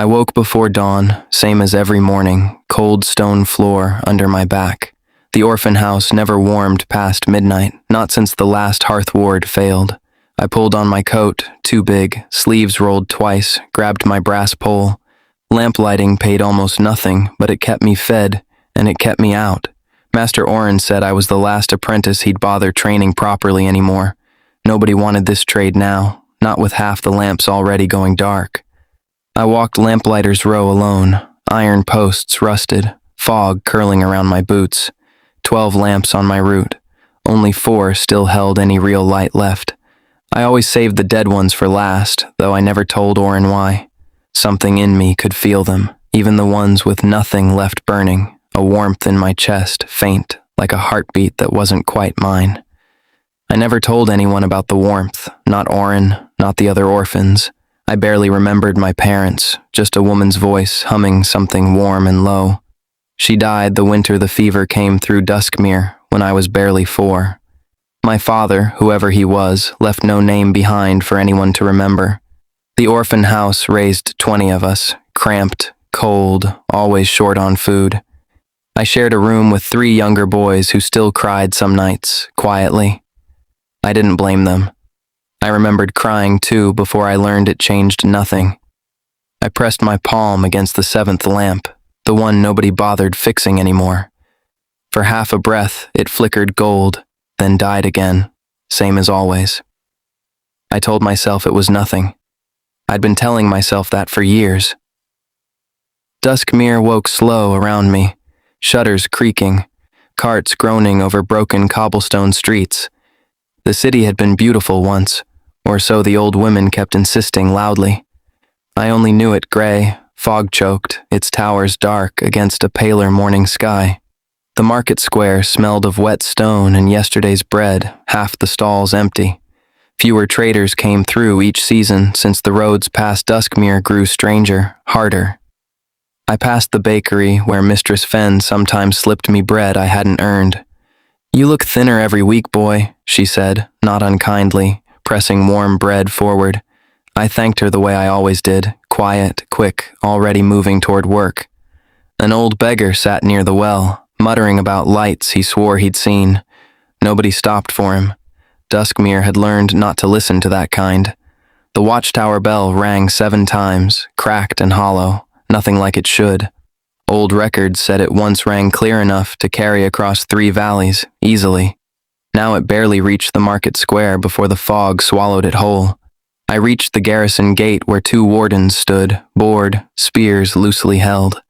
I woke before dawn, same as every morning, cold stone floor under my back. The orphan house never warmed past midnight, not since the last hearth ward failed. I pulled on my coat, too big, sleeves rolled twice, grabbed my brass pole. Lamplighting paid almost nothing, but it kept me fed, and it kept me out. Master Oren said I was the last apprentice he'd bother training properly anymore. Nobody wanted this trade now, not with half the lamps already going dark. I walked Lamplighter's Row alone, iron posts rusted, fog curling around my boots, 12 lamps on my route. Only 4 still held any real light left. I always saved the dead ones for last, though I never told Oren why. Something in me could feel them, even the ones with nothing left burning, a warmth in my chest, faint, like a heartbeat that wasn't quite mine. I never told anyone about the warmth, not Oren, not the other orphans. I barely remembered my parents, just a woman's voice humming something warm and low. She died the winter the fever came through Duskmere, when I was barely 4. My father, whoever he was, left no name behind for anyone to remember. The orphan house raised 20 of us, cramped, cold, always short on food. I shared a room with 3 younger boys who still cried some nights, quietly. I didn't blame them. I remembered crying too before I learned it changed nothing. I pressed my palm against the 7th lamp, the one nobody bothered fixing anymore. For half a breath, it flickered gold, then died again, same as always. I told myself it was nothing. I'd been telling myself that for years. Duskmere woke slow around me, shutters creaking, carts groaning over broken cobblestone streets. The city had been beautiful once, or so the old women kept insisting loudly. I only knew it gray, fog-choked, its towers dark against a paler morning sky. The market square smelled of wet stone and yesterday's bread, half the stalls empty. Fewer traders came through each season since the roads past Duskmere grew stranger, harder. I passed the bakery where Mistress Fenn sometimes slipped me bread I hadn't earned. "You look thinner every week, boy," she said, not unkindly, pressing warm bread forward. I thanked her the way I always did, quiet, quick, already moving toward work. An old beggar sat near the well, muttering about lights he swore he'd seen. Nobody stopped for him. Duskmere had learned not to listen to that kind. The watchtower bell rang 7 times, cracked and hollow, nothing like it should. Old records said it once rang clear enough to carry across 3 valleys, easily. Now it barely reached the market square before the fog swallowed it whole. I reached the garrison gate where 2 wardens stood, bored, spears loosely held.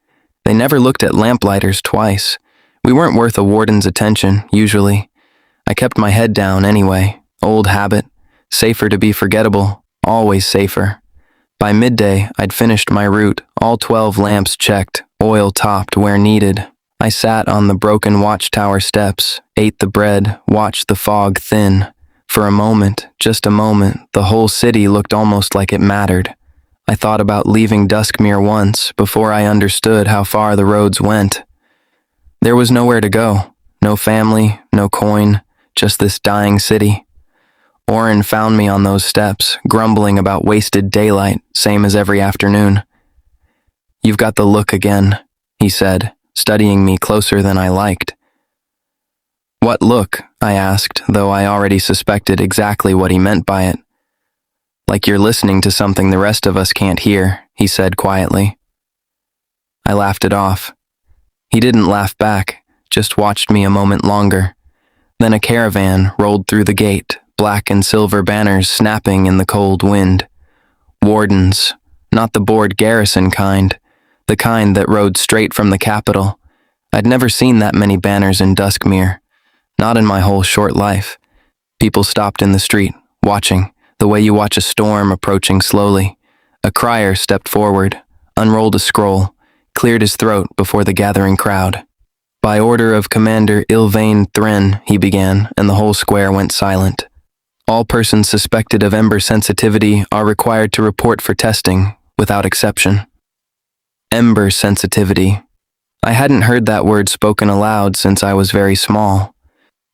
They never looked at lamplighters twice. We weren't worth a warden's attention, usually. I kept my head down anyway, old habit, safer to be forgettable, always safer. By midday, I'd finished my route, all 12 lamps checked, oil topped where needed. I sat on the broken watchtower steps, ate the bread, watched the fog thin. For a moment, just a moment, the whole city looked almost like it mattered. I thought about leaving Duskmere once, before I understood how far the roads went. There was nowhere to go, no family, no coin, just this dying city. Oren found me on those steps, grumbling about wasted daylight, same as every afternoon. "You've got the look again," he said, studying me closer than I liked. "What look?" I asked, though I already suspected exactly what he meant by it. "Like you're listening to something the rest of us can't hear," he said quietly. I laughed it off. He didn't laugh back, just watched me a moment longer. Then a caravan rolled through the gate, black and silver banners snapping in the cold wind. Wardens, not the bored garrison kind, the kind that rode straight from the capital. I'd never seen that many banners in Duskmere, not in my whole short life. People stopped in the street, watching, the way you watch a storm approaching slowly. A crier stepped forward, unrolled a scroll, cleared his throat before the gathering crowd. "By order of Commander Ylvain Thren," he began, and the whole square went silent. "All persons suspected of ember sensitivity are required to report for testing, without exception." Ember sensitivity. I hadn't heard that word spoken aloud since I was very small.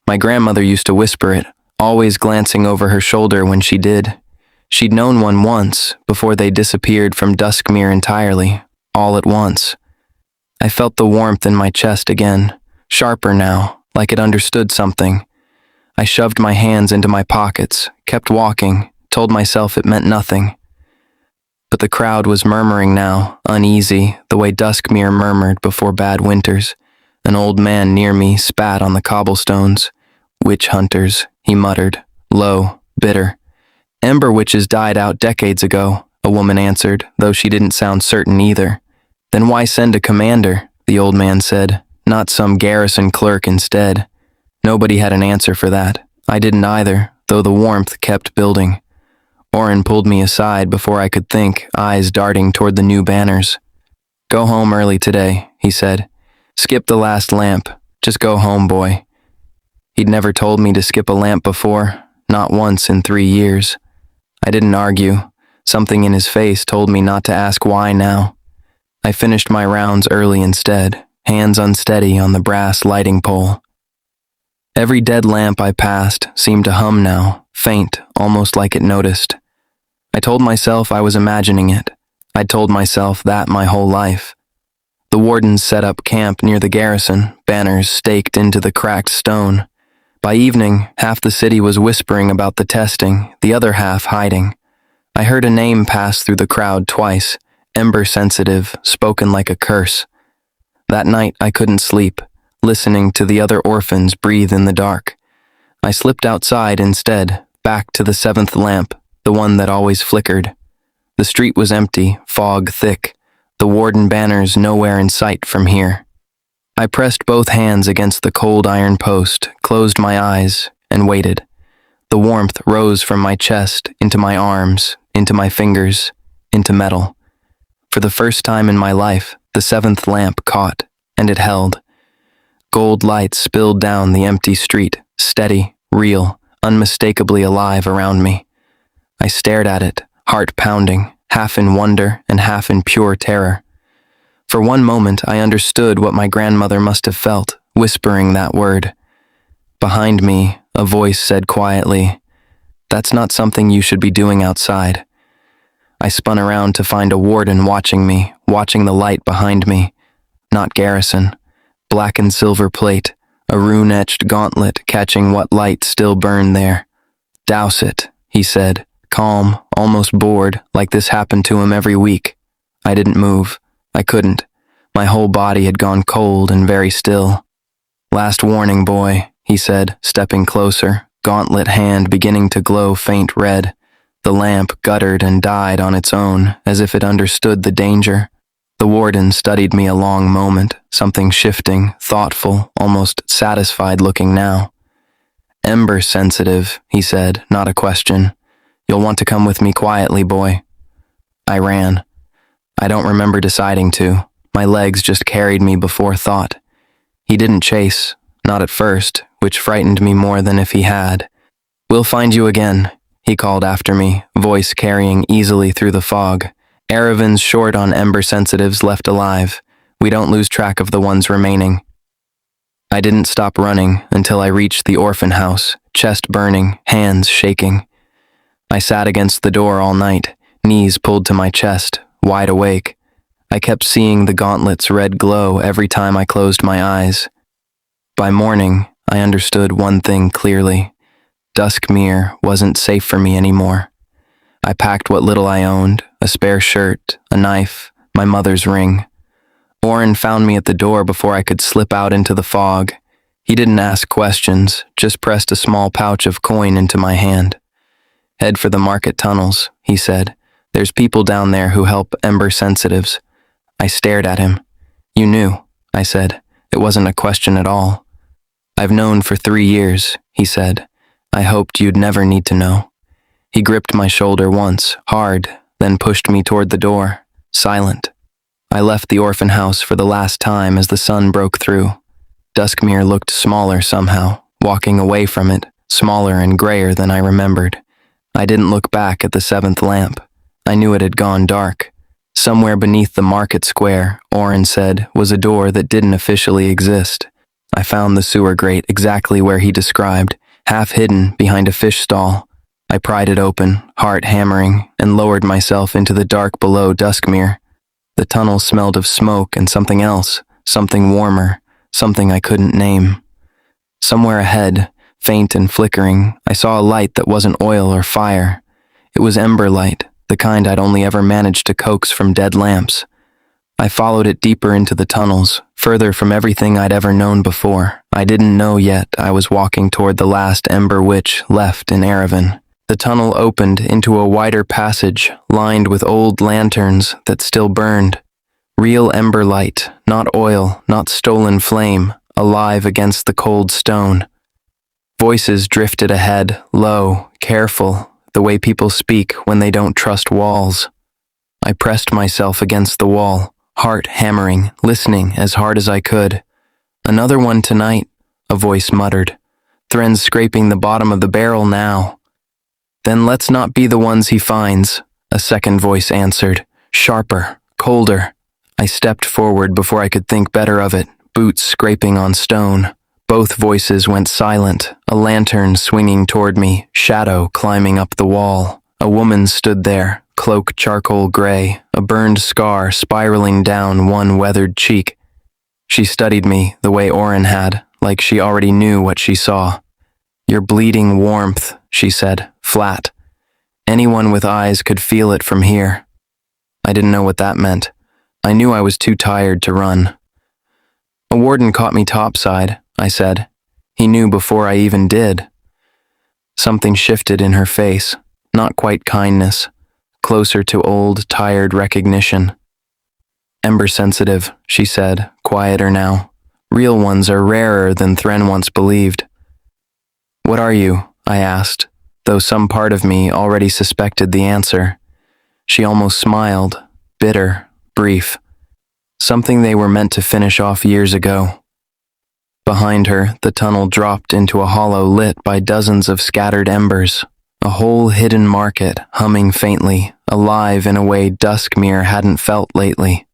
My grandmother used to whisper it, always glancing over her shoulder when she did. She'd known one once, before they disappeared from Duskmere entirely, all at once. I felt the warmth in my chest again, sharper now, like it understood something. I shoved my hands into my pockets, kept walking, told myself it meant nothing. But the crowd was murmuring now, uneasy, the way Duskmere murmured before bad winters. An old man near me spat on the cobblestones. "Witch hunters," he muttered, low, bitter. "Ember-witches died out decades ago," a woman answered, though she didn't sound certain either. "Then why send a commander?" the old man said, "not some garrison clerk instead." Nobody had an answer for that. I didn't either, though the warmth kept building. Orrin pulled me aside before I could think, eyes darting toward the new banners. "Go home early today," he said. "Skip the last lamp. Just go home, boy." He'd never told me to skip a lamp before, not once in 3 years. I didn't argue. Something in his face told me not to ask why now. I finished my rounds early instead, hands unsteady on the brass lighting pole. Every dead lamp I passed seemed to hum now, faint, almost like it noticed. I told myself I was imagining it. I'd told myself that my whole life. The wardens set up camp near the garrison, banners staked into the cracked stone. By evening, half the city was whispering about the testing, the other half hiding. I heard a name pass through the crowd twice, ember-sensitive, spoken like a curse. That night I couldn't sleep, listening to the other orphans breathe in the dark. I slipped outside instead, back to the 7th lamp, the one that always flickered. The street was empty, fog thick, the warden banners nowhere in sight from here. I pressed both hands against the cold iron post, closed my eyes, and waited. The warmth rose from my chest, into my arms, into my fingers, into metal. For the first time in my life, the 7th lamp caught, and it held. Gold light spilled down the empty street, steady, real, unmistakably alive around me. I stared at it, heart pounding, half in wonder and half in pure terror. For one moment I understood what my grandmother must have felt, whispering that word. Behind me, a voice said quietly, "That's not something you should be doing outside." I spun around to find a warden watching me, watching the light behind me. Not garrison. Black and silver plate, a rune-etched gauntlet catching what light still burned there. "Douse it," he said, calm, almost bored, like this happened to him every week. I didn't move. I couldn't. My whole body had gone cold and very still. "Last warning, boy," he said, stepping closer, gauntlet hand beginning to glow faint red. The lamp guttered and died on its own, as if it understood the danger. The warden studied me a long moment, something shifting, thoughtful, almost satisfied looking now. "Ember-sensitive," he said, not a question. "You'll want to come with me quietly, boy." I ran. I don't remember deciding to. My legs just carried me before thought. He didn't chase, not at first, which frightened me more than if he had. "We'll find you again," he called after me, voice carrying easily through the fog. "Aravyn's short on ember-sensitives left alive. We don't lose track of the ones remaining." I didn't stop running until I reached the orphan house, chest burning, hands shaking. I sat against the door all night, knees pulled to my chest, wide awake. I kept seeing the gauntlet's red glow every time I closed my eyes. By morning, I understood one thing clearly. Duskmere wasn't safe for me anymore. I packed what little I owned, a spare shirt, a knife, my mother's ring. Orrin found me at the door before I could slip out into the fog. He didn't ask questions, just pressed a small pouch of coin into my hand. "Head for the market tunnels," he said. "There's people down there who help ember-sensitives." I stared at him. "You knew," I said. It wasn't a question at all. "I've known for 3 years," he said. "I hoped you'd never need to know." He gripped my shoulder once, hard, then pushed me toward the door, silent. I left the orphan house for the last time as the sun broke through. Duskmere looked smaller somehow, walking away from it, smaller and grayer than I remembered. I didn't look back at the 7th lamp. I knew it had gone dark. Somewhere beneath the market square, Orrin said, was a door that didn't officially exist. I found the sewer grate exactly where he described, half hidden behind a fish stall. I pried it open, heart hammering, and lowered myself into the dark below Duskmere. The tunnel smelled of smoke and something else, something warmer, something I couldn't name. Somewhere ahead, faint and flickering, I saw a light that wasn't oil or fire. It was ember light, the kind I'd only ever managed to coax from dead lamps. I followed it deeper into the tunnels, further from everything I'd ever known before. I didn't know yet I was walking toward the last ember-witch left in Aravyn. The tunnel opened into a wider passage lined with old lanterns that still burned. Real ember light, not oil, not stolen flame, alive against the cold stone. Voices drifted ahead, low, careful, the way people speak when they don't trust walls. I pressed myself against the wall, heart hammering, listening as hard as I could. "Another one tonight," a voice muttered. "Thren's scraping the bottom of the barrel now." "Then let's not be the ones he finds," a second voice answered, sharper, colder. I stepped forward before I could think better of it, boots scraping on stone. Both voices went silent, a lantern swinging toward me, shadow climbing up the wall. A woman stood there, cloak charcoal gray, a burned scar spiraling down one weathered cheek. She studied me the way Oren had, like she already knew what she saw. "Your bleeding warmth," she said, flat. "Anyone with eyes could feel it from here." I didn't know what that meant. I knew I was too tired to run. "A warden caught me topside," I said. "He knew before I even did." Something shifted in her face, not quite kindness, closer to old, tired recognition. "Ember-sensitive," she said, quieter now. "Real ones are rarer than Thren once believed." "What are you?" I asked, though some part of me already suspected the answer. She almost smiled, bitter, brief. Something they were meant to finish off years ago. Behind her, the tunnel dropped into a hollow lit by dozens of scattered embers. A whole hidden market, humming faintly, alive in a way Duskmere hadn't felt lately.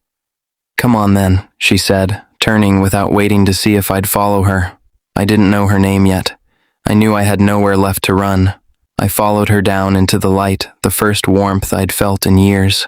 "Come on then," she said, turning without waiting to see if I'd follow her. I didn't know her name yet. I knew I had nowhere left to run. I followed her down into the light, the first warmth I'd felt in years.